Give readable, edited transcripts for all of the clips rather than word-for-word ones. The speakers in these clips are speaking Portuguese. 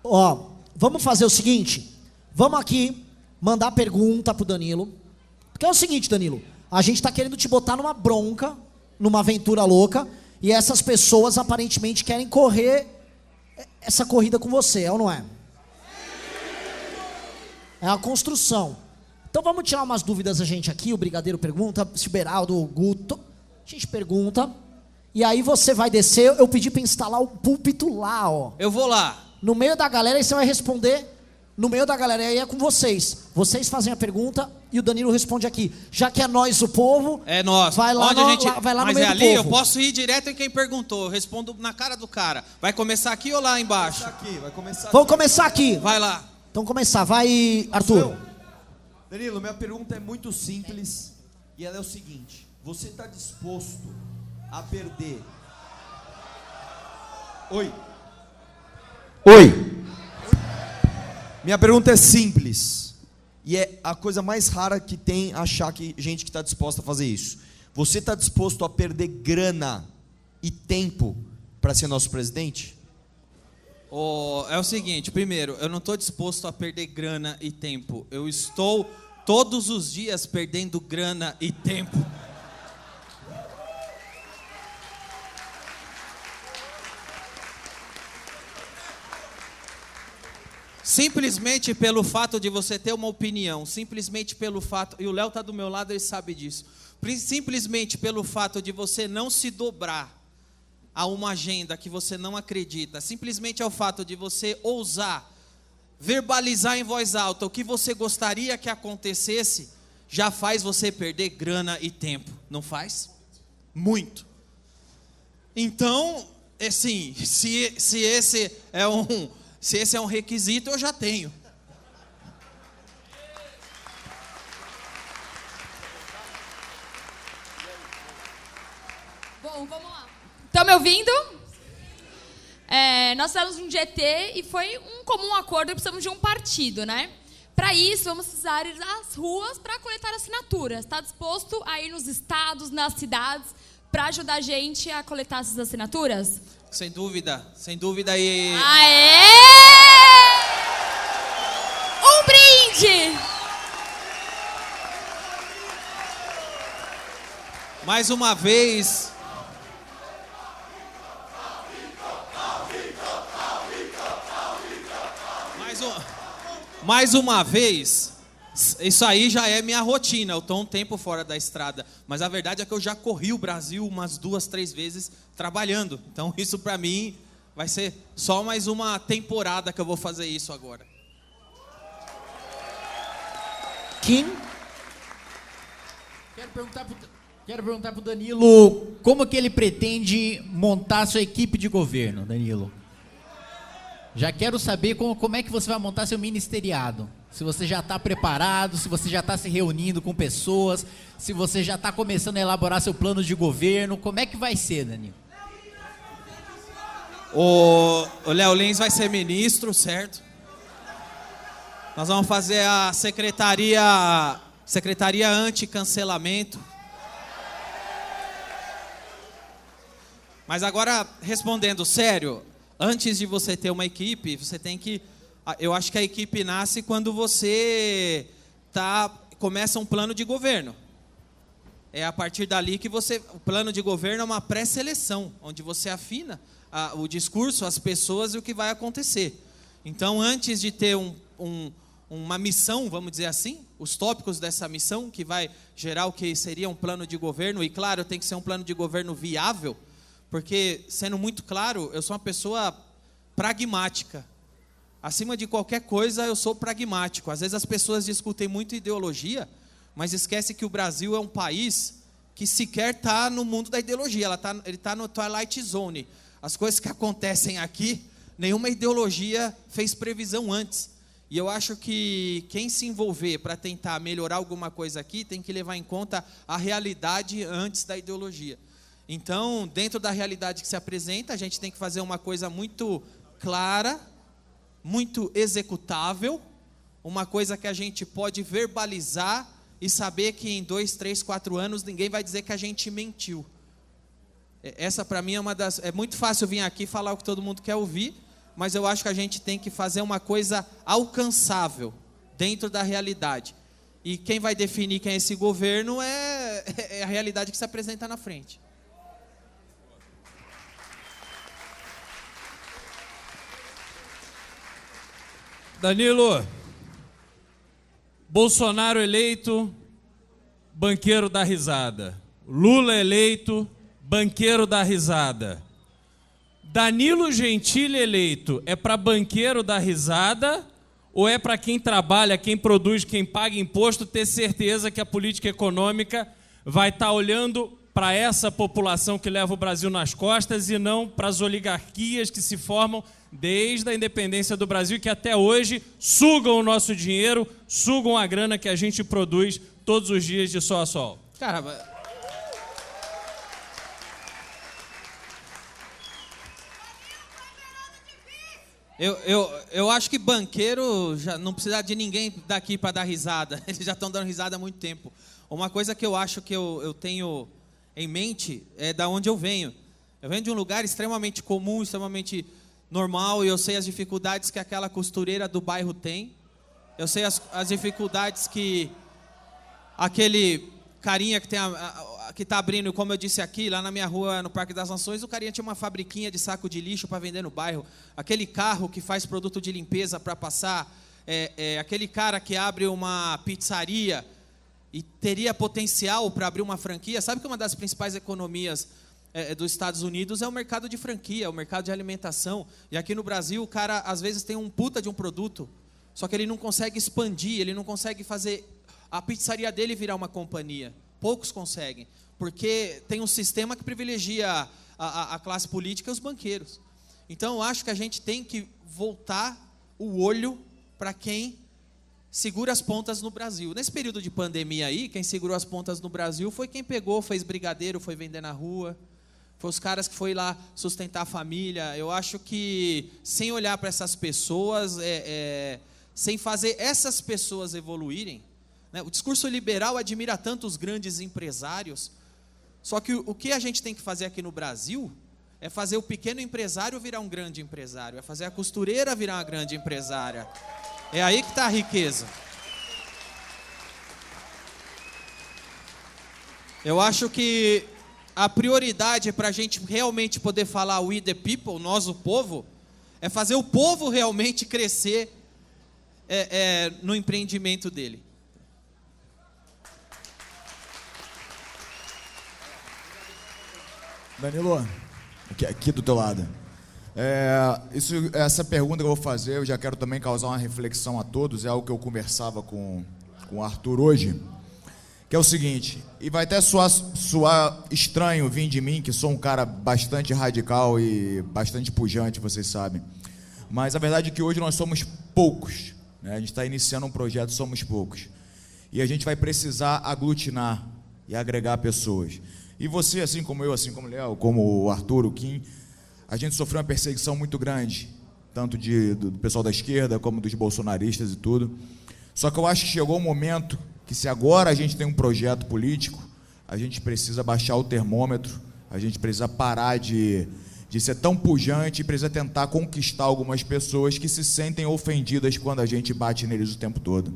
Ó, vamos fazer o seguinte. Vamos aqui mandar pergunta pro Danilo. Porque é o seguinte, Danilo. A gente tá querendo te botar numa bronca, numa aventura louca. E essas pessoas aparentemente querem correr essa corrida com você, é ou não é? É a construção. Então vamos tirar umas dúvidas a gente aqui. O Brigadeiro pergunta, se o Beraldo, o Guto. A gente pergunta. E aí você vai descer. Eu pedi pra instalar o púlpito lá, ó. Eu vou lá. No meio da galera, aí você vai responder. No meio da galera, aí é com vocês. Vocês fazem a pergunta e o Danilo responde aqui. Já que é nós o povo. É nós. Vai lá, Onde a gente... vai lá no Mas meio é do ali, povo. eu posso ir direto em quem perguntou. Eu respondo na cara do cara. Vai começar aqui ou lá embaixo? Vai começar Vamos começar aqui. Vai lá. Então começar. Vai, Arthur. Danilo, minha pergunta é muito simples e ela é o seguinte: você está disposto a perder? Oi. Minha pergunta é simples e é a coisa mais rara que tem achar que gente que está disposta a fazer isso. Você está disposto a perder grana e tempo para ser nosso presidente? É o seguinte, primeiro, eu não estou disposto a perder grana e tempo. Eu estou todos os dias perdendo grana e tempo. Simplesmente pelo fato de você ter uma opinião, simplesmente pelo fato, e o Léo está do meu lado, ele sabe disso, simplesmente pelo fato de você não se dobrar a uma agenda que você não acredita, simplesmente ao fato de você ousar verbalizar em voz alta o que você gostaria que acontecesse, já faz você perder grana e tempo, não faz? Muito. Então, assim, se esse é um requisito, eu já tenho. Bom, vamos lá. Estão me ouvindo? Nós fizemos um GT e foi um comum acordo, precisamos de um partido, né? Para isso, vamos precisar ir às ruas para coletar assinaturas. Está disposto a ir nos estados, nas cidades, para ajudar a gente a coletar essas assinaturas? Sem dúvida e... Aê! Um brinde! Mais uma vez... Mais uma vez, isso aí já é minha rotina, eu estou um tempo fora da estrada, mas a verdade é que eu já corri o Brasil umas 2, 3 vezes trabalhando, então isso para mim vai ser só mais uma temporada que eu vou fazer isso agora. Kim? Quero perguntar pro Danilo como que ele pretende montar sua equipe de governo, Danilo. Já quero saber como é que você vai montar seu ministeriado. Se você já está preparado, se você já está se reunindo com pessoas, se você já está começando a elaborar seu plano de governo, como é que vai ser, Danilo? O Léo Lins vai ser ministro, certo? Nós vamos fazer a secretaria anti-cancelamento. Mas agora, respondendo sério, antes de você ter uma equipe, você tem que... Eu acho que a equipe nasce quando você começa um plano de governo. É a partir dali que o plano de governo é uma pré-seleção, onde você afina o discurso, as pessoas e o que vai acontecer. Então, antes de ter uma missão, vamos dizer assim, os tópicos dessa missão, que vai gerar o que seria um plano de governo, e claro, tem que ser um plano de governo viável, porque, sendo muito claro, eu sou uma pessoa pragmática. Acima de qualquer coisa, eu sou pragmático. Às vezes as pessoas discutem muito ideologia, mas esquecem que o Brasil é um país que sequer está no mundo da ideologia. Ele está no Twilight Zone. As coisas que acontecem aqui, nenhuma ideologia fez previsão antes. E eu acho que quem se envolver para tentar melhorar alguma coisa aqui, tem que levar em conta a realidade antes da ideologia. Então, dentro da realidade que se apresenta, a gente tem que fazer uma coisa muito clara, muito executável, uma coisa que a gente pode verbalizar e saber que em 2, 3, 4 anos ninguém vai dizer que a gente mentiu. Essa para mim é uma das... É muito fácil vir aqui e falar o que todo mundo quer ouvir, mas eu acho que a gente tem que fazer uma coisa alcançável, dentro da realidade. E quem vai definir quem é esse governo é a realidade que se apresenta na frente. Danilo, Bolsonaro eleito, banqueiro da risada. Lula eleito, banqueiro da risada. Danilo Gentili eleito é para banqueiro da risada ou é para quem trabalha, quem produz, quem paga imposto ter certeza que a política econômica vai estar olhando para essa população que leva o Brasil nas costas e não para as oligarquias que se formam desde a independência do Brasil, que até hoje sugam o nosso dinheiro, sugam a grana que a gente produz todos os dias de sol a sol? Cara, eu acho que banqueiro já não precisa de ninguém daqui para dar risada. Eles já estão dando risada há muito tempo. Uma coisa que eu acho que eu tenho em mente é da onde eu venho. Eu venho de um lugar extremamente comum, extremamente normal, e eu sei as dificuldades que aquela costureira do bairro tem. Eu sei as dificuldades que aquele carinha que tem que está abrindo, como eu disse aqui, lá na minha rua, no Parque das Nações, o carinha tinha uma fabriquinha de saco de lixo para vender no bairro. Aquele carro que faz produto de limpeza para passar, aquele cara que abre uma pizzaria e teria potencial para abrir uma franquia. Sabe que uma das principais economias dos Estados Unidos é o mercado de franquia, o mercado de alimentação. E aqui no Brasil, o cara, às vezes, tem um puta de um produto, só que ele não consegue expandir, ele não consegue fazer a pizzaria dele virar uma companhia. Poucos conseguem, porque tem um sistema que privilegia a classe política e os banqueiros. Então, eu acho que a gente tem que voltar o olho para quem segura as pontas no Brasil. Nesse período de pandemia aí, quem segurou as pontas no Brasil foi quem pegou, fez brigadeiro, foi vender na rua, foi os caras que foi lá sustentar a família. Eu acho que, sem olhar para essas pessoas, sem fazer essas pessoas evoluírem, né? O discurso liberal admira tanto os grandes empresários, só que o que a gente tem que fazer aqui no Brasil é fazer o pequeno empresário virar um grande empresário, é fazer a costureira virar uma grande empresária. É aí que está a riqueza. Eu acho que a prioridade para a gente realmente poder falar we the people, nós o povo, é fazer o povo realmente crescer no empreendimento dele. Danilo, aqui do teu lado. Essa pergunta que eu vou fazer, eu já quero também causar uma reflexão a todos, é algo que eu conversava com o Arthur hoje, que é o seguinte, e vai até soar estranho vir de mim, que sou um cara bastante radical e bastante pujante, vocês sabem, mas a verdade é que hoje nós somos poucos, né? A gente está iniciando um projeto, somos poucos, e a gente vai precisar aglutinar e agregar pessoas. E você, assim como eu, assim como o Léo, como o Arthur, o Kim, a gente sofreu uma perseguição muito grande, tanto do pessoal da esquerda, como dos bolsonaristas e tudo. Só que eu acho que chegou o momento que, se agora a gente tem um projeto político, a gente precisa baixar o termômetro, a gente precisa parar de ser tão pujante e precisa tentar conquistar algumas pessoas que se sentem ofendidas quando a gente bate neles o tempo todo.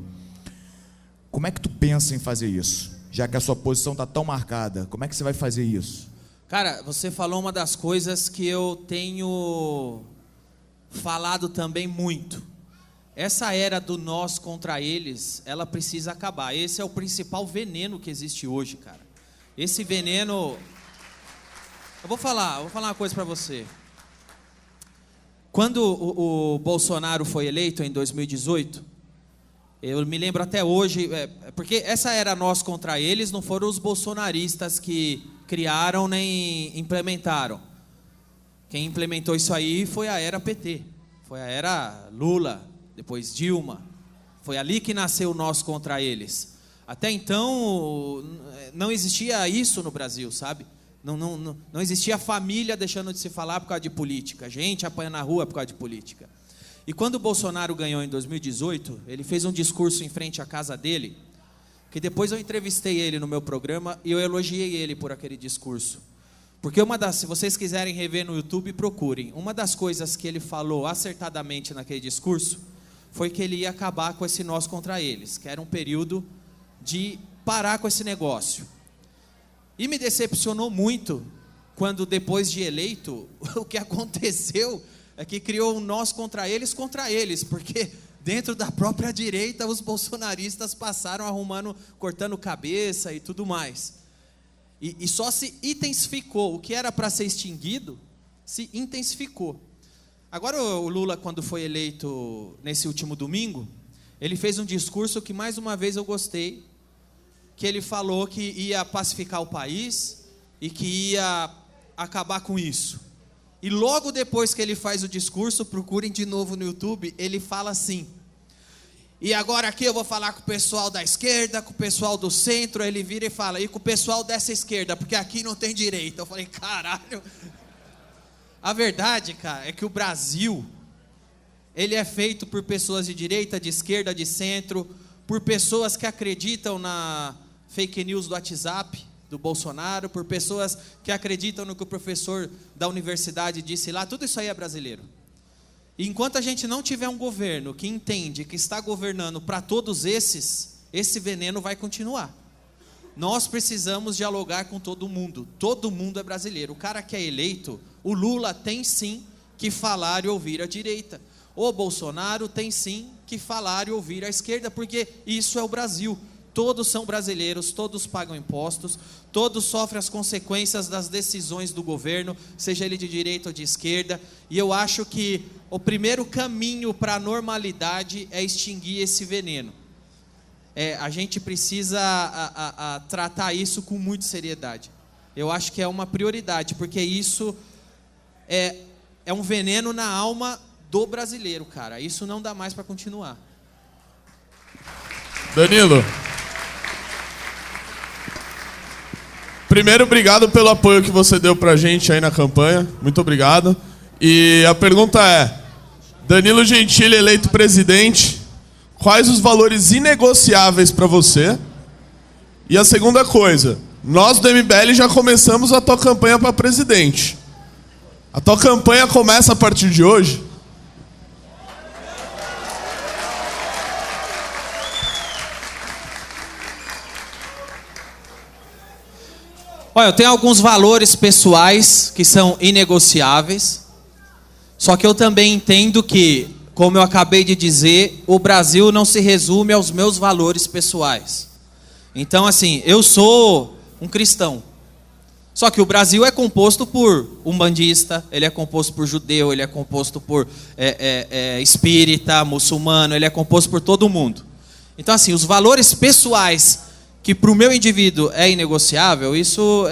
Como é que tu pensa em fazer isso? Já que a sua posição está tão marcada, como é que você vai fazer isso? Cara, você falou uma das coisas que eu tenho falado também muito. Essa era do nós contra eles, ela precisa acabar. Esse é o principal veneno que existe hoje, cara. Esse veneno... Eu vou falar uma coisa para você. Quando o Bolsonaro foi eleito em 2018... Eu me lembro até hoje, porque essa era nós contra eles, não foram os bolsonaristas que criaram nem implementaram. Quem implementou isso aí foi a era PT, foi a era Lula, depois Dilma. Foi ali que nasceu nós contra eles. Até então, não existia isso no Brasil, sabe? Não existia família deixando de se falar por causa de política, gente apanhando na rua por causa de política. E quando o Bolsonaro ganhou em 2018, ele fez um discurso em frente à casa dele, que depois eu entrevistei ele no meu programa e eu elogiei ele por aquele discurso. Porque se vocês quiserem rever no YouTube, procurem. Uma das coisas que ele falou acertadamente naquele discurso foi que ele ia acabar com esse nós contra eles, que era um período de parar com esse negócio. E me decepcionou muito quando, depois de eleito, o que aconteceu é que criou um nós contra eles, porque dentro da própria direita os bolsonaristas passaram cortando cabeça e tudo mais. E só se intensificou. O que era para ser extinguido, se intensificou. Agora o Lula, quando foi eleito nesse último domingo, ele fez um discurso que mais uma vez eu gostei, que ele falou que ia pacificar o país e que ia acabar com isso. E logo depois que ele faz o discurso, procurem de novo no YouTube, ele fala assim: e agora aqui eu vou falar com o pessoal da esquerda, com o pessoal do centro. Ele vira e fala: e com o pessoal dessa esquerda, porque aqui não tem direita. Eu falei: caralho. A verdade, cara, é que o Brasil, ele é feito por pessoas de direita, de esquerda, de centro, por pessoas que acreditam na fake news do WhatsApp do Bolsonaro, por pessoas que acreditam no que o professor da universidade disse lá. Tudo isso aí é brasileiro. E enquanto a gente não tiver um governo que entende que está governando para todos esse veneno vai continuar. Nós precisamos dialogar com todo mundo é brasileiro. O cara que é eleito, o Lula tem sim que falar e ouvir a direita. O Bolsonaro tem sim que falar e ouvir a esquerda, porque isso é o Brasil. Todos são brasileiros, todos pagam impostos, todos sofrem as consequências das decisões do governo, seja ele de direita ou de esquerda. E eu acho que o primeiro caminho para a normalidade é extinguir esse veneno. A gente precisa tratar isso com muita seriedade. Eu acho que é uma prioridade, porque isso é um veneno na alma do brasileiro, cara. Isso não dá mais para continuar. Danilo, primeiro, obrigado pelo apoio que você deu pra gente aí na campanha. Muito obrigado. E a pergunta é: Danilo Gentili eleito presidente, quais os valores inegociáveis para você? E a segunda coisa, nós do MBL já começamos a tua campanha para presidente. A tua campanha começa a partir de hoje? Olha, eu tenho alguns valores pessoais que são inegociáveis, só que eu também entendo que, como eu acabei de dizer, o Brasil não se resume aos meus valores pessoais. Então, assim, eu sou um cristão, só que o Brasil é composto por umbandista, ele é composto por judeu, ele é composto por espírita, muçulmano, ele é composto por todo mundo. Então, assim, os valores pessoais que para o meu indivíduo é inegociável, isso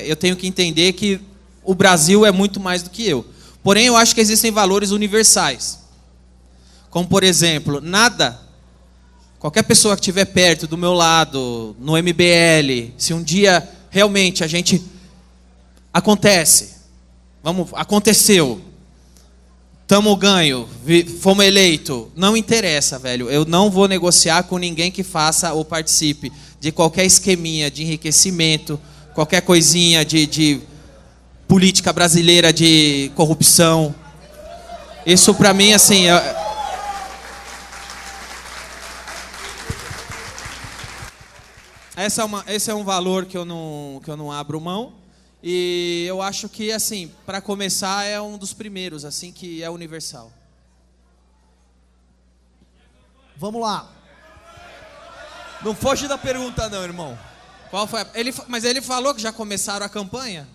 eu tenho que entender que o Brasil é muito mais do que eu. Porém, eu acho que existem valores universais. Como, por exemplo, qualquer pessoa que estiver perto, do meu lado, no MBL, se um dia realmente a gente aconteceu, tamo ganho, fomos eleito, não interessa, velho. Eu não vou negociar com ninguém que faça ou participe de qualquer esqueminha de enriquecimento, qualquer coisinha de política brasileira de corrupção. Isso pra mim, assim, esse é um valor que eu não abro mão. E eu acho que, assim, para começar, é um dos primeiros, assim, que é universal. Vamos lá. Não foge da pergunta não, irmão. Qual foi? Mas ele falou que já começaram a campanha?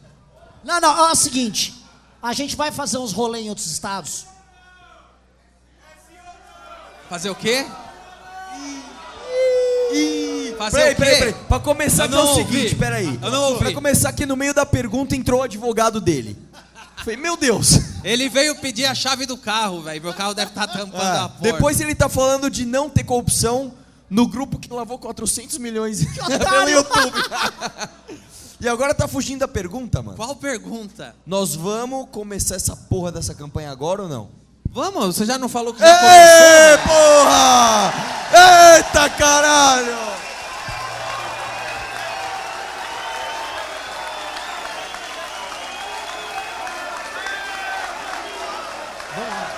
Não, é o seguinte. A gente vai fazer uns rolês em outros estados. Fazer o quê? Peraí. Pra começar aqui é o seguinte, peraí. Eu não ouvi. Pra começar aqui no meio da pergunta entrou o advogado dele. Falei, meu Deus. Ele veio pedir a chave do carro, velho. Meu carro deve estar tampando a porta. Depois ele tá falando de não ter corrupção no grupo que lavou 400 milhões pelo YouTube. E agora tá fugindo da pergunta, mano. Qual pergunta? Nós vamos começar essa porra dessa campanha agora ou não? Vamos, você já não falou que já começou? Ei, porra! Eita, caralho! Vamos lá.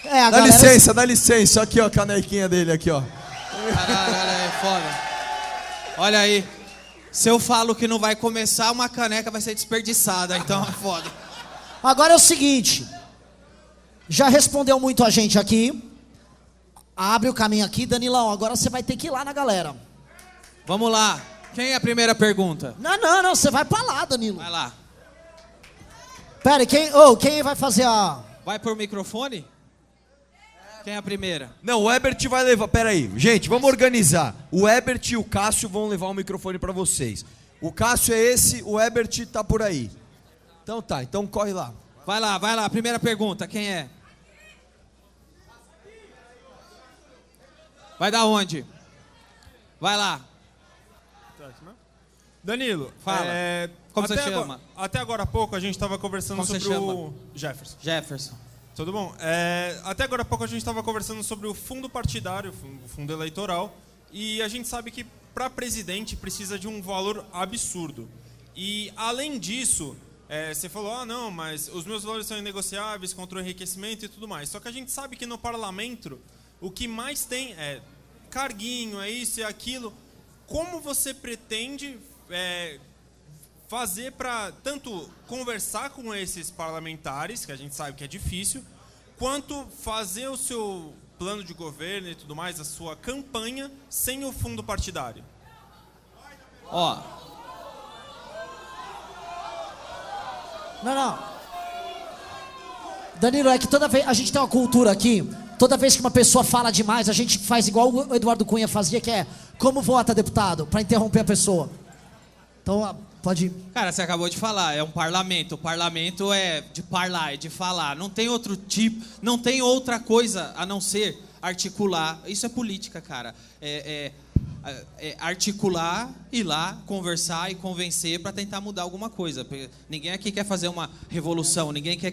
É, a Dá galera... licença, dá licença. Aqui, ó, a canequinha dele aqui, ó. Caralho, olha aí, foda. Olha aí. Se eu falo que não vai começar, uma caneca vai ser desperdiçada, então é foda. Agora é o seguinte. Já respondeu muito a gente aqui. Abre o caminho aqui, Danilão. Agora você vai ter que ir lá na galera. Vamos lá. Quem é a primeira pergunta? Não. Você vai pra lá, Danilo. Vai lá. Pera, quem vai fazer a... Vai por microfone? Quem é a primeira? Não, o Ebert vai levar. Pera aí, gente, vamos organizar. O Ebert e o Cássio vão levar o microfone pra vocês. O Cássio é esse, o Ebert tá por aí. Então tá, então corre lá. Vai lá. Primeira pergunta, quem é? Vai da onde? Vai lá. Danilo, Fala. Como você até chama? Até agora há pouco a gente estava conversando Como você sobre chama? o Jefferson. Jefferson. Tudo bom? Até agora há pouco a gente estava conversando sobre o fundo partidário, o fundo eleitoral, e a gente sabe que para presidente precisa de um valor absurdo. E além disso, você falou, não, mas os meus valores são inegociáveis contra o enriquecimento e tudo mais. Só que a gente sabe que no parlamento o que mais tem é carguinho, é isso e aquilo. Como você pretende fazer para tanto conversar com esses parlamentares, que a gente sabe que é difícil, quanto fazer o seu plano de governo e tudo mais, a sua campanha, sem o fundo partidário? Ó. Não. Danilo, é que toda vez... A gente tem uma cultura aqui... Toda vez que uma pessoa fala demais, a gente faz igual o Eduardo Cunha fazia, que é... Como vota, deputado? Pra interromper a pessoa. Então, pode ir. Cara, você acabou de falar, é um parlamento. O parlamento é de parlar, é de falar. Não tem outro tipo, não tem outra coisa a não ser articular. Isso é política, cara. Articular, ir lá, conversar e convencer para tentar mudar alguma coisa. Porque ninguém aqui quer fazer uma revolução, ninguém quer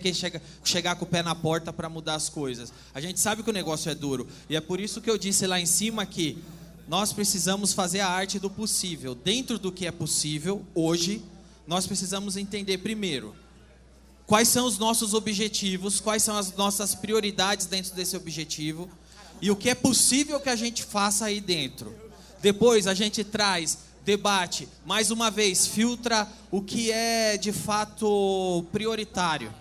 chegar com o pé na porta para mudar as coisas. A gente sabe que o negócio é duro. E é por isso que eu disse lá em cima que nós precisamos fazer a arte do possível. Dentro do que é possível, hoje, nós precisamos entender primeiro quais são os nossos objetivos, quais são as nossas prioridades dentro desse objetivo e o que é possível que a gente faça aí dentro. Depois a gente traz, debate, mais uma vez, filtra o que é de fato prioritário.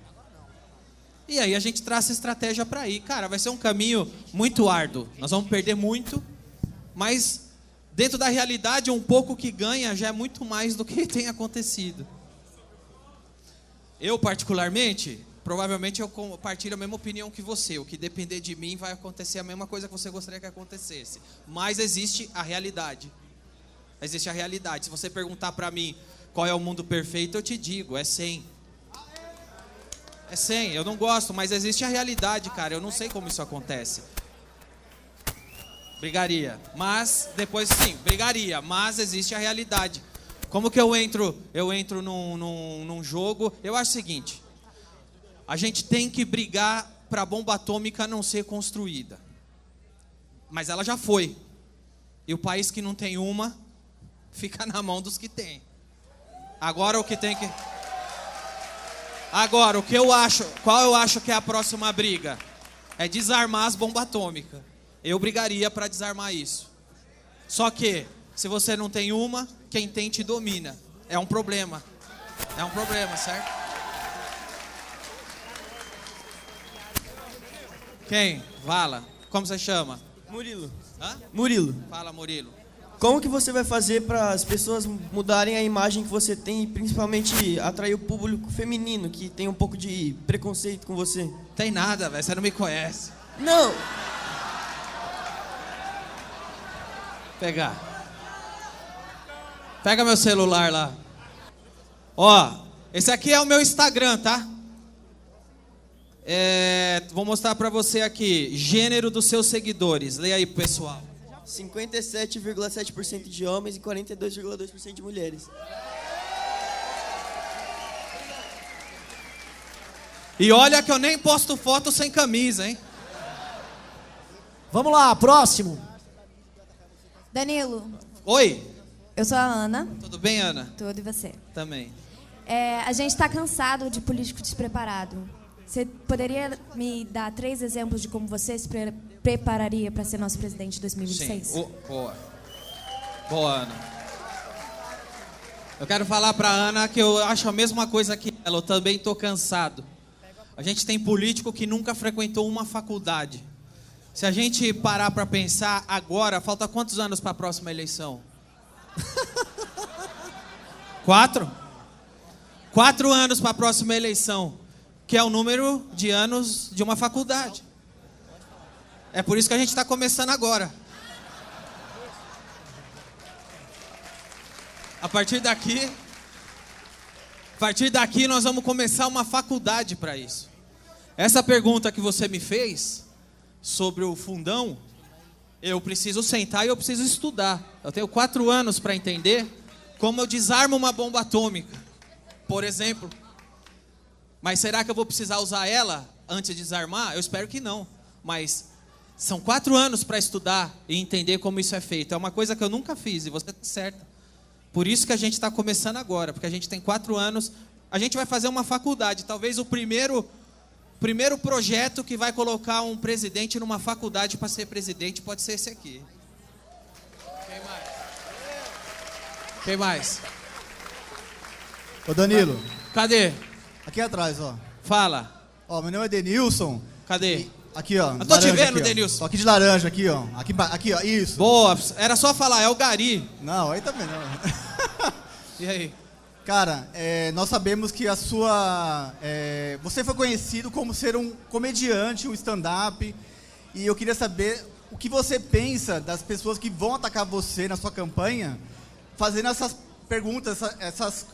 E aí a gente traça estratégia para ir. Cara, vai ser um caminho muito árduo. Nós vamos perder muito. Mas, dentro da realidade, um pouco que ganha já é muito mais do que tem acontecido. Eu, particularmente, provavelmente eu compartilho a mesma opinião que você. O que depender de mim vai acontecer a mesma coisa que você gostaria que acontecesse. Mas existe a realidade. Existe a realidade. Se você perguntar pra mim qual é o mundo perfeito, eu te digo, é 100. É 100, eu não gosto, mas existe a realidade, cara. Eu não sei como isso acontece. Brigaria, mas depois sim, brigaria, mas existe a realidade. Como que eu entro num jogo? Eu acho o seguinte, a gente tem que brigar para a bomba atômica não ser construída. Mas ela já foi. E o país que não tem uma, fica na mão dos que tem. Agora o que tem que... Agora, qual eu acho que é a próxima briga? É desarmar as bombas atômicas. Eu brigaria para desarmar isso. Só que, se você não tem uma, quem tem te domina. É um problema. É um problema, certo? Quem? Fala. Como você chama? Murilo. Hã? Murilo. Fala, Murilo. Como que você vai fazer para as pessoas mudarem a imagem que você tem e principalmente atrair o público feminino que tem um pouco de preconceito com você? Tem nada, velho. Você não me conhece. Não. Pegar. Pega meu celular lá. Ó, esse aqui é o meu Instagram, tá? Vou mostrar pra você aqui. Gênero dos seus seguidores. Leia aí, pessoal. 57,7% de homens e 42,2% de mulheres. E olha que eu nem posto foto sem camisa, hein? Vamos lá, próximo. Danilo, Oi, eu sou a Ana. tudo bem, Ana? Tudo e você? Também. A gente está cansado de político despreparado. Você poderia me dar 3 exemplos de como você se prepararia para ser nosso presidente de 2026? Sim. Boa. Boa, Ana. Eu quero falar pra Ana que eu acho a mesma coisa que ela. Eu também tô cansado. A gente tem político que nunca frequentou uma faculdade. Se a gente parar pra pensar agora, falta quantos anos para a próxima eleição? 4? 4 anos para a próxima eleição, que é o número de anos de uma faculdade. É por isso que a gente está começando agora. A partir daqui nós vamos começar uma faculdade para isso. Essa pergunta que você me fez sobre o fundão, eu preciso sentar e eu preciso estudar. Eu tenho 4 anos para entender como eu desarmo uma bomba atômica, por exemplo. Mas será que eu vou precisar usar ela antes de desarmar? Eu espero que não. Mas são 4 anos para estudar e entender como isso é feito. É uma coisa que eu nunca fiz e você está certa. Por isso que a gente está começando agora, porque a gente tem 4 anos. A gente vai fazer uma faculdade. Talvez o primeiro projeto que vai colocar um presidente numa faculdade para ser presidente pode ser esse aqui. Quem mais? Ô Danilo, Cadê? aqui atrás, ó. Fala. Ó, meu nome é Denilson. Cadê? Aqui, ó. Eu tô te laranja vendo, aqui, ó. Denilson. Tô aqui de laranja, aqui, ó. Aqui, ó, isso. Boa, era só falar, é o Gari. Não, aí também não. E aí? Cara, nós sabemos que a sua... você foi conhecido como ser um comediante, um stand-up. E eu queria saber o que você pensa das pessoas que vão atacar você na sua campanha, fazendo essas perguntas, essas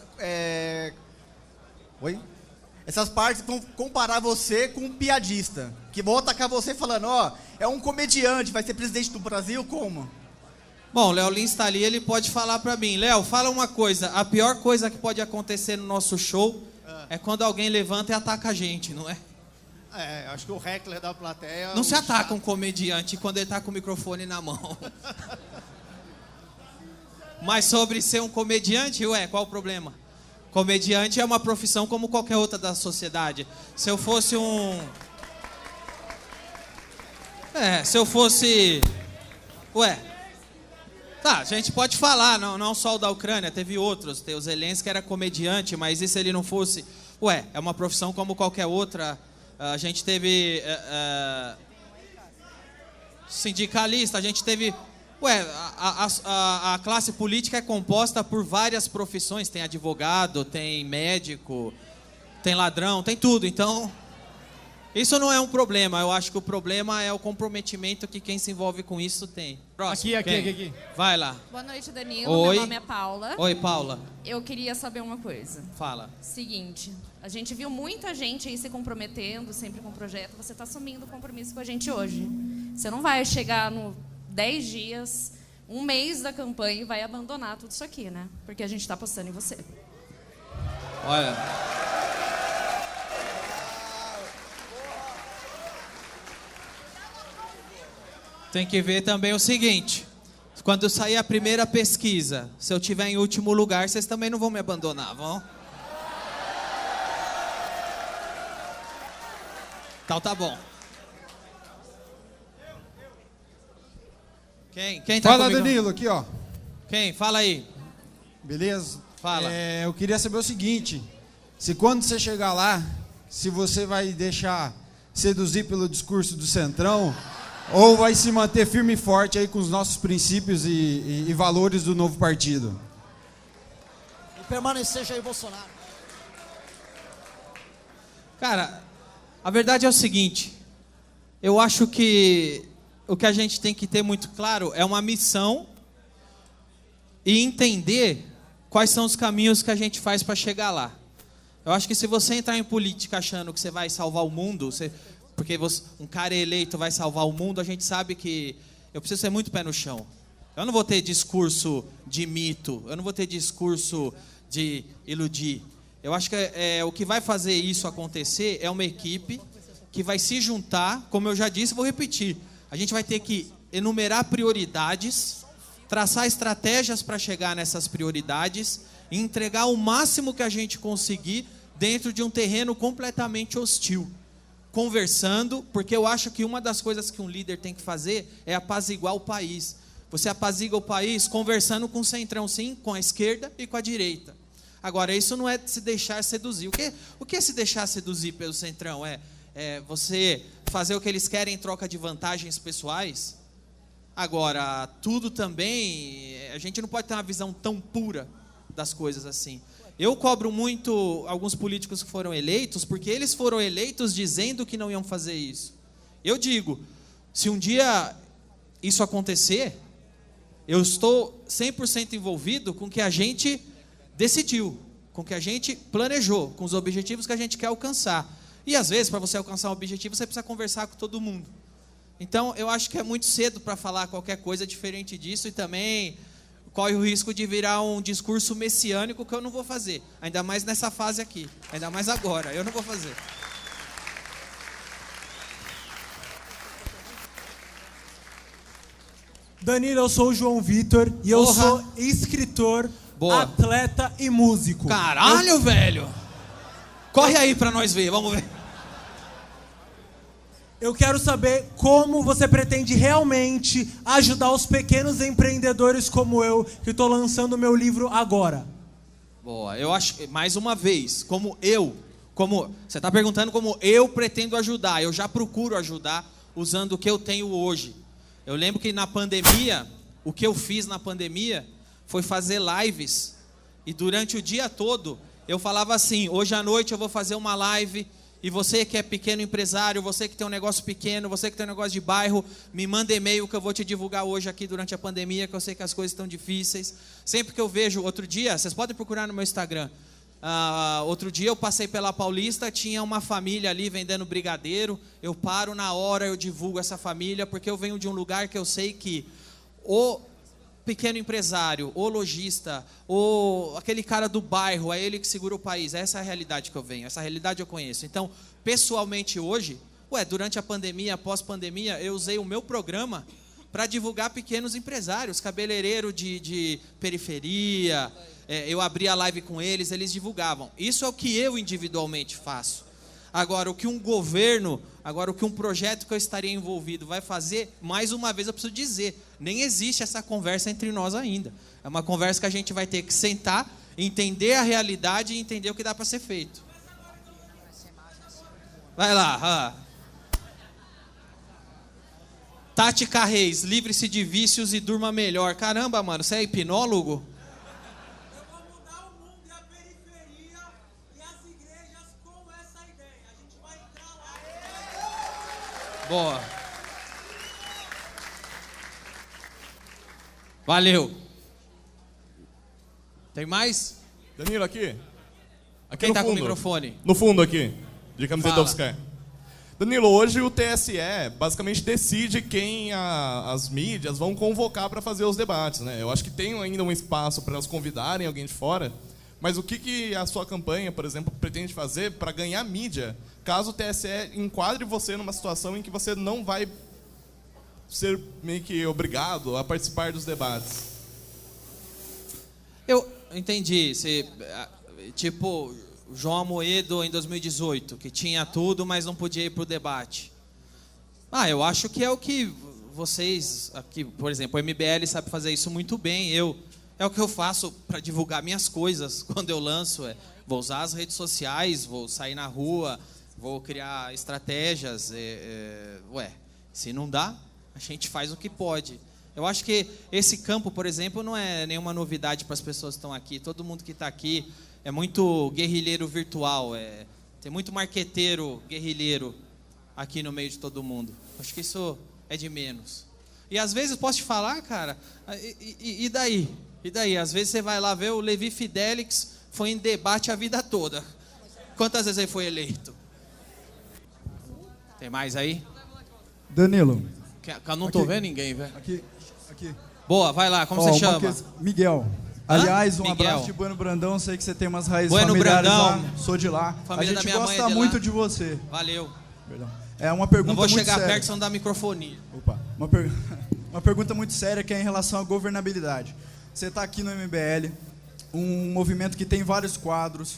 partes que vão comparar você com um piadista. Que vão atacar você falando, ó, é um comediante, vai ser presidente do Brasil, como? Bom, o Léo Lins está ali, ele pode falar pra mim. Léo, fala uma coisa. A pior coisa que pode acontecer no nosso show é quando alguém levanta e ataca a gente, não é? Acho que o heckler da plateia... Não se ataca um comediante quando ele tá com o microfone na mão. Mas sobre ser um comediante, qual o problema? Comediante é uma profissão como qualquer outra da sociedade. Se eu fosse Tá, a gente pode falar, não só o da Ucrânia, teve outros. Tem o Zelensky que era comediante, mas e se ele não fosse? É uma profissão como qualquer outra. A gente teve sindicalista, a gente teve... a classe política é composta por várias profissões. Tem advogado, tem médico, tem ladrão, tem tudo. Então, isso não é um problema. Eu acho que o problema é o comprometimento que quem se envolve com isso tem. Próximo. Aqui. Vai lá. Boa noite, Danilo. Oi. Meu nome é Paula. Oi, Paula. Eu queria saber uma coisa. Fala. Seguinte, a gente viu muita gente aí se comprometendo, sempre com o projeto. Você está assumindo o compromisso com a gente hoje. Você não vai chegar no 10 dias, 1 mês da campanha e vai abandonar tudo isso aqui, né? Porque a gente está apostando em você. Olha... Tem que ver também o seguinte, quando sair a primeira pesquisa, se eu estiver em último lugar, vocês também não vão me abandonar, vão? Então tá bom. Quem tá Fala, comigo? Danilo, aqui, ó. Quem? Fala aí. Beleza? Fala. Eu queria saber o seguinte, se quando você chegar lá, se você vai deixar seduzir pelo discurso do Centrão, ou vai se manter firme e forte aí com os nossos princípios e valores do novo partido? E permanecer Jair Bolsonaro. Cara, a verdade é o seguinte, eu acho que o que a gente tem que ter muito claro é uma missão e entender quais são os caminhos que a gente faz para chegar lá. Eu acho que se você entrar em política achando que você vai salvar o mundo, porque um cara eleito vai salvar o mundo, a gente sabe que eu preciso ser muito pé no chão. Eu não vou ter discurso de mito, eu não vou ter discurso de iludir. Eu acho que o que vai fazer isso acontecer é uma equipe que vai se juntar, como eu já disse, vou repetir. A gente vai ter que enumerar prioridades, traçar estratégias para chegar nessas prioridades e entregar o máximo que a gente conseguir dentro de um terreno completamente hostil. Conversando, porque eu acho que uma das coisas que um líder tem que fazer é apaziguar o país. Você apazigua o país conversando com o centrão, sim, com a esquerda e com a direita. Agora, isso não é se deixar seduzir. O que é se deixar seduzir pelo centrão? É você fazer o que eles querem em troca de vantagens pessoais? Agora, tudo também, a gente não pode ter uma visão tão pura das coisas assim. Eu cobro muito alguns políticos que foram eleitos, porque eles foram eleitos dizendo que não iam fazer isso. Eu digo, se um dia isso acontecer, eu estou 100% envolvido com o que a gente decidiu, com o que a gente planejou, com os objetivos que a gente quer alcançar. E às vezes, para você alcançar um objetivo, você precisa conversar com todo mundo. Então, eu acho que é muito cedo para falar qualquer coisa diferente disso e também corre o risco de virar um discurso messiânico que eu não vou fazer. Ainda mais nessa fase aqui. Ainda mais agora. Eu não vou fazer. Danilo, eu sou o João Vitor e eu sou escritor, atleta e músico. Caralho, velho! Corre aí pra nós ver, vamos ver. Eu quero saber como você pretende realmente ajudar os pequenos empreendedores como eu, que estou lançando o meu livro agora. Boa, eu acho, mais uma vez, você está perguntando como eu pretendo ajudar, eu já procuro ajudar usando o que eu tenho hoje. Eu lembro que na pandemia, o que eu fiz na pandemia foi fazer lives, e durante o dia todo eu falava assim, hoje à noite eu vou fazer uma live, e você que é pequeno empresário, você que tem um negócio pequeno, você que tem um negócio de bairro, me manda e-mail que eu vou te divulgar hoje aqui durante a pandemia, que eu sei que as coisas estão difíceis. Sempre que eu vejo, outro dia, vocês podem procurar no meu Instagram, outro dia eu passei pela Paulista, tinha uma família ali vendendo brigadeiro, eu paro na hora, eu divulgo essa família, porque eu venho de um lugar que eu sei que o pequeno empresário, o lojista, ou aquele cara do bairro, é ele que segura o país. Essa é a realidade que eu venho, essa realidade eu conheço. Então, pessoalmente hoje, durante a pandemia, pós-pandemia, eu usei o meu programa para divulgar pequenos empresários, cabeleireiro de periferia, eu abri a live com eles, eles divulgavam. Isso é o que eu individualmente faço. Agora, o que um governo, o que um projeto que eu estaria envolvido vai fazer, mais uma vez eu preciso dizer, nem existe essa conversa entre nós ainda. É uma conversa que a gente vai ter que sentar, entender a realidade e entender o que dá para ser feito. Vai lá. Tati Carreis, livre-se de vícios e durma melhor. Caramba, mano, você é hipnólogo? Boa. Valeu. Tem mais? Danilo, aqui. Quem tá com o microfone? No fundo aqui, de camiseta Fala. Oscar. Danilo, hoje o TSE basicamente decide quem as mídias vão convocar para fazer os debates, né? Eu acho que tem ainda um espaço para elas convidarem alguém de fora, mas o que a sua campanha, por exemplo, pretende fazer para ganhar mídia, caso o TSE enquadre você numa situação em que você não vai ser meio que obrigado a participar dos debates? Eu entendi. Tipo João Amoedo em 2018, que tinha tudo, mas não podia ir para o debate. Eu acho que é o que vocês aqui, por exemplo, o MBL sabe fazer isso muito bem. É o que eu faço para divulgar minhas coisas quando eu lanço. Vou usar as redes sociais, vou sair na rua, vou criar estratégias. Se não dá, a gente faz o que pode. Eu acho que esse campo, por exemplo, não é nenhuma novidade para as pessoas que estão aqui. Todo mundo que está aqui é muito guerrilheiro virtual. Tem muito marqueteiro guerrilheiro aqui no meio de todo mundo. Acho que isso é de menos. E às vezes, posso te falar, cara, e daí? E daí? Às vezes você vai lá ver o Levi Fidelix foi em debate a vida toda. Quantas vezes ele foi eleito? Tem mais aí? Danilo. Eu não tô vendo ninguém, velho. Aqui. Boa, vai lá, como você chama? Miguel. Aliás, um abraço de Bueno Brandão, sei que você tem umas raízes familiares lá, sou de lá. Família a gente da minha gosta mãe é de muito lá. de você. Valeu. Perdão. É uma pergunta Não vou muito chegar séria. perto, senão dá microfonia. Opa. Uma pergunta muito séria que é em relação à governabilidade. Você está aqui no MBL, um movimento que tem vários quadros,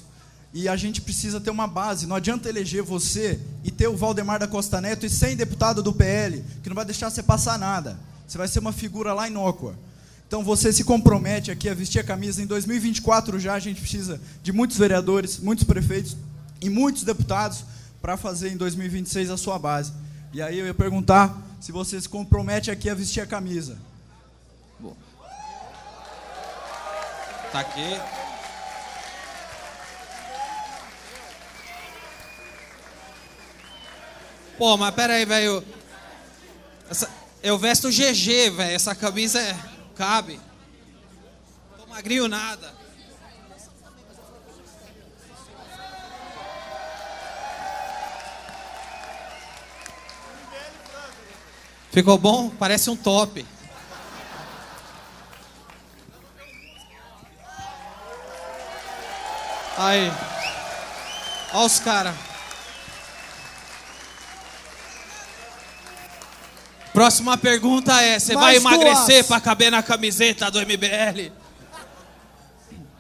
e a gente precisa ter uma base. Não adianta eleger você e ter o Valdemar da Costa Neto e 100 deputados do PL, que não vai deixar você passar nada. Você vai ser uma figura lá inócua. Então você se compromete aqui a vestir a camisa. Em 2024 já a gente precisa de muitos vereadores, muitos prefeitos e muitos deputados para fazer em 2026 a sua base. E aí eu ia perguntar se você se compromete aqui a vestir a camisa. Tá aqui. Pô, mas pera aí, velho. Eu vesto GG, velho. Essa camisa cabe. Não tô magrinho nada. Ficou bom? Parece um top. Aí. Olha os caras. Próxima pergunta é: você vai emagrecer para caber na camiseta do MBL?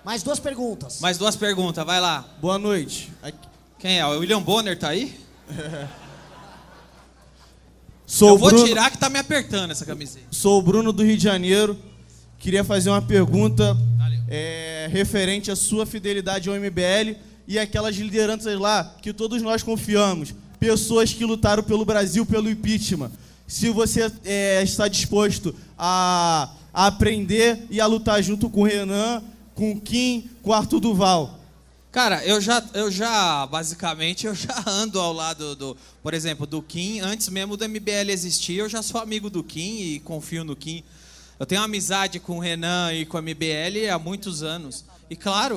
Mais duas perguntas. Mais duas perguntas, vai lá. Boa noite. Quem é? O William Bonner tá aí? Sou Eu vou Bruno... tirar que tá me apertando essa camiseta. Sou o Bruno do Rio de Janeiro. Queria fazer uma pergunta referente à sua fidelidade ao MBL e aquelas lideranças lá que todos nós confiamos. Pessoas que lutaram pelo Brasil, pelo impeachment. Se você está disposto a aprender e a lutar junto com o Renan, com o Kim, com o Arthur Duval. Cara, eu já basicamente, eu já ando ao lado por exemplo, do Kim. Antes mesmo do MBL existir, eu já sou amigo do Kim e confio no Kim. Eu tenho amizade com o Renan e com o MBL há muitos anos. E claro,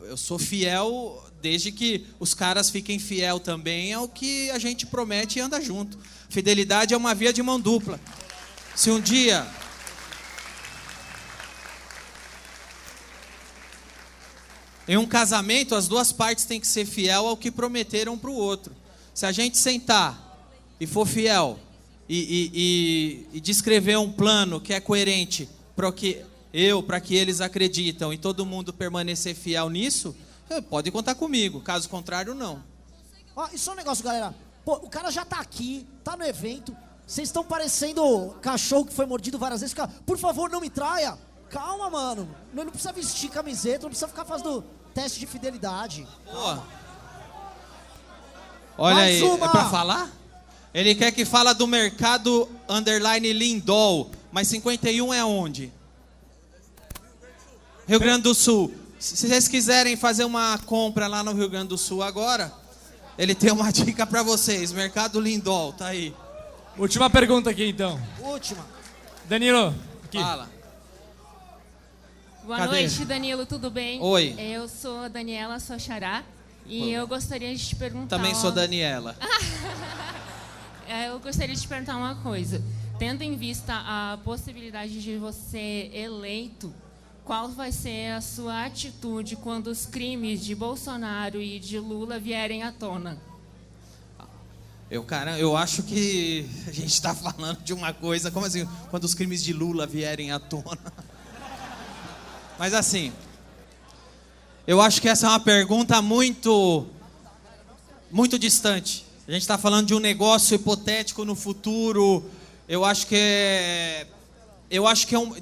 eu sou fiel desde que os caras fiquem fiel também ao que a gente promete e anda junto. Fidelidade é uma via de mão dupla. Se um dia... Em um casamento, as duas partes têm que ser fiel ao que prometeram para o outro. Se a gente sentar e for fiel e descrever um plano que é coerente para que eles acreditam e todo mundo permanecer fiel nisso, pode contar comigo. Caso contrário, não. Ó, e só um negócio, galera. Pô, o cara já tá aqui, tá no evento. Vocês estão parecendo cachorro que foi mordido várias vezes. Por favor, não me traia. Calma, mano. Não precisa vestir camiseta, não precisa ficar fazendo teste de fidelidade. Boa. Olha Mais aí, uma. é pra falar? Ele quer que fala do mercado _ Lindol, mas 51 é onde? Rio Grande do Sul. Se vocês quiserem fazer uma compra lá no Rio Grande do Sul agora, ele tem uma dica pra vocês. Mercado Lindol, tá aí. Última pergunta aqui, então. Última. Danilo, aqui. Fala. Boa Cadê? noite, Danilo, tudo bem? Oi. Eu sou a Daniela, sou xará, e eu gostaria de te perguntar... Também sou Daniela. Eu gostaria de te perguntar uma coisa. Tendo em vista a possibilidade de você eleito, qual vai ser a sua atitude quando os crimes de Bolsonaro e de Lula vierem à tona? Eu acho que a gente está falando de uma coisa, como assim, quando os crimes de Lula vierem à tona. Mas assim, eu acho que essa é uma pergunta muito distante. A gente está falando de um negócio hipotético no futuro. Eu acho que é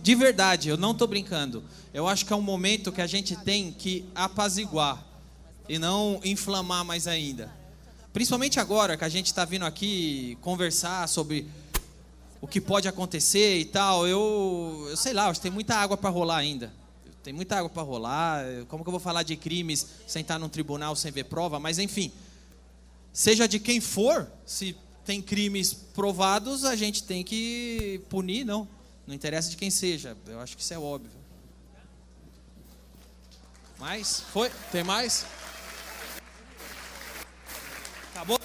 de verdade, eu não estou brincando. Eu acho que é um momento que a gente tem que apaziguar e não inflamar mais ainda. Principalmente agora que a gente está vindo aqui conversar sobre o que pode acontecer e tal. Eu sei lá, acho que tem muita água para rolar ainda. Tem muita água para rolar. Como que eu vou falar de crimes sem estar num tribunal, sem ver prova? Mas enfim, seja de quem for, se tem crimes provados, a gente tem que punir, não. Não interessa de quem seja. Eu acho que isso é óbvio. Mais? Foi? Tem mais? Acabou?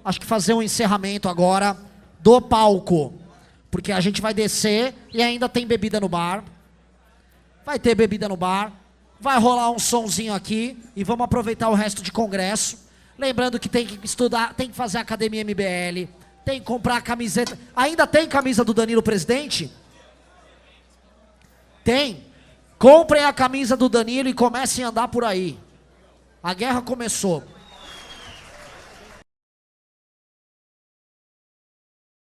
Acho que fazer um encerramento agora do palco, porque a gente vai descer e ainda tem bebida no bar. Vai ter bebida no bar. Vai rolar um sonzinho aqui e vamos aproveitar o resto de congresso. Lembrando que tem que estudar, tem que fazer a academia MBL, tem que comprar a camiseta. Ainda tem camisa do Danilo Presidente? Tem. Comprem a camisa do Danilo e comecem a andar por aí. A guerra começou.